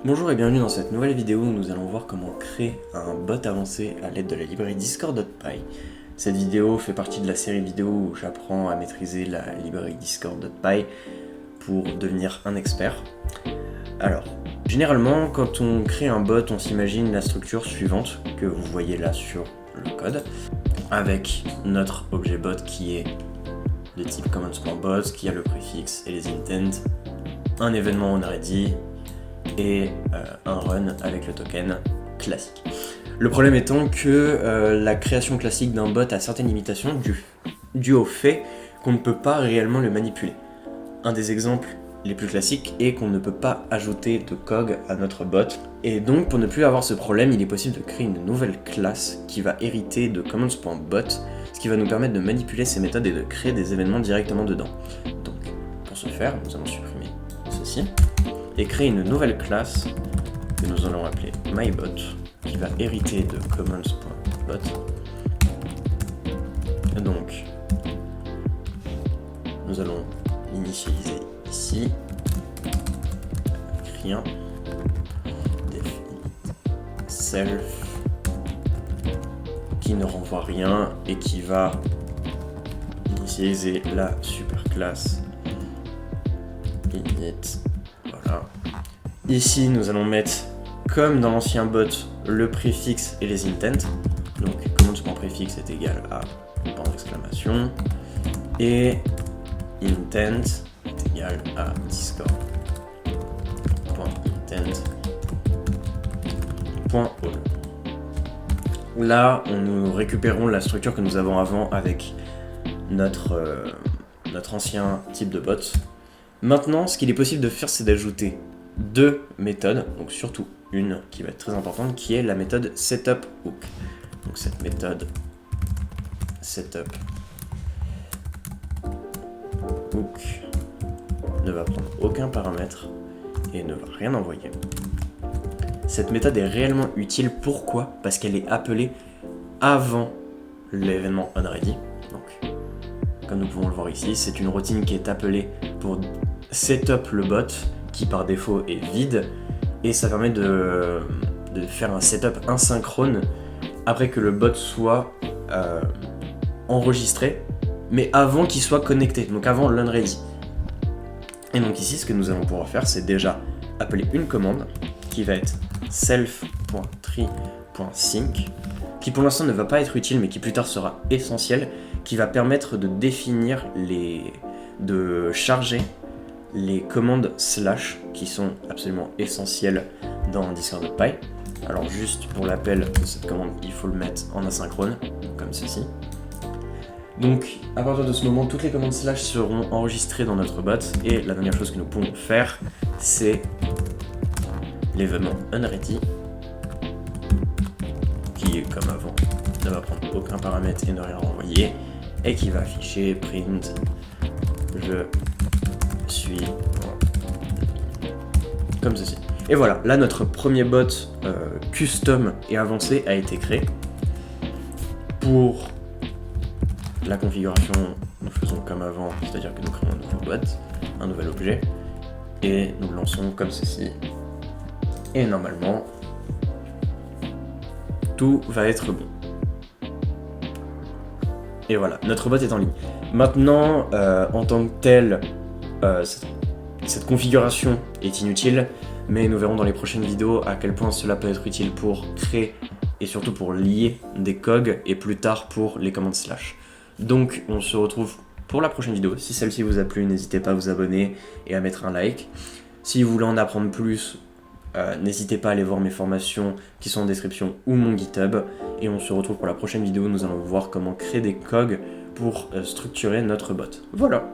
Bonjour et bienvenue dans cette nouvelle vidéo où nous allons voir comment créer un bot avancé à l'aide de la librairie Discord.py. Cette vidéo fait partie de la série vidéo où j'apprends à maîtriser la librairie Discord.py pour devenir un expert. Alors, généralement, quand on crée un bot, on s'imagine la structure suivante que vous voyez là sur le code, avec notre objet bot qui est de type commands.bot, qui a le préfixe et les intents, un événement onReady, et un run avec le token classique. Le problème étant que la création classique d'un bot a certaines limitations dues au fait qu'on ne peut pas réellement le manipuler. Un des exemples les plus classiques est qu'on ne peut pas ajouter de cog à notre bot, et donc pour ne plus avoir ce problème, il est possible de créer une nouvelle classe qui va hériter de commands.bot, ce qui va nous permettre de manipuler ces méthodes et de créer des événements directement dedans. Donc pour ce faire, nous allons supprimer ceci et créer une nouvelle classe que nous allons appeler MyBot, qui va hériter de commands.bot. Donc, nous allons l'initialiser ici, avec rien, def self, qui ne renvoie rien et qui va initialiser la superclasse init. Voilà. Ici, nous allons mettre, comme dans l'ancien bot, le préfixe et les intents. Donc, commands.préfixe est égal à point d'exclamation et intent est égal à discord.intent.all. Là, nous récupérons la structure que nous avons avant avec notre ancien type de bot. Maintenant, ce qu'il est possible de faire, c'est d'ajouter deux méthodes, donc surtout une qui va être très importante, qui est la méthode setupHook. Donc cette méthode setupHook ne va prendre aucun paramètre et ne va rien envoyer. Cette méthode est réellement utile, pourquoi? Parce qu'elle est appelée avant l'événement onReady. Donc, comme nous pouvons le voir ici, c'est une routine qui est appelée pour setup le bot, qui par défaut est vide, et ça permet de faire un setup asynchrone après que le bot soit enregistré, mais avant qu'il soit connecté, donc avant l'onReady. Et donc ici, ce que nous allons pouvoir faire, c'est déjà appeler une commande qui va être self.tree.sync, qui pour l'instant ne va pas être utile, mais qui plus tard sera essentiel, qui va permettre de définir de charger les commandes slash qui sont absolument essentielles dans Discord.py. Alors juste pour l'appel de cette commande, il faut le mettre en asynchrone, comme ceci. Donc à partir de ce moment, toutes les commandes slash seront enregistrées dans notre bot, et la dernière chose que nous pouvons faire, c'est l'événement onReady, qui est comme avant, ne va prendre aucun paramètre et ne rien renvoyer, et qui va afficher print je suis comme ceci. Et voilà, là notre premier bot custom et avancé a été créé. Pour la configuration, nous faisons comme avant, c'est-à-dire que nous créons un nouveau bot, un nouvel objet, et nous le lançons comme ceci. Et normalement, tout va être bon. Et voilà, notre bot est en ligne. Maintenant, en tant que tel, cette configuration est inutile, mais nous verrons dans les prochaines vidéos à quel point cela peut être utile pour créer et surtout pour lier des cogs, et plus tard pour les commandes slash. Donc on se retrouve pour la prochaine vidéo. Si celle-ci vous a plu, n'hésitez pas à vous abonner et à mettre un like. Si vous voulez en apprendre plus, n'hésitez pas à aller voir mes formations qui sont en description ou mon GitHub. Et on se retrouve pour la prochaine vidéo. Nous allons voir comment créer des cogs pour structurer notre bot. Voilà.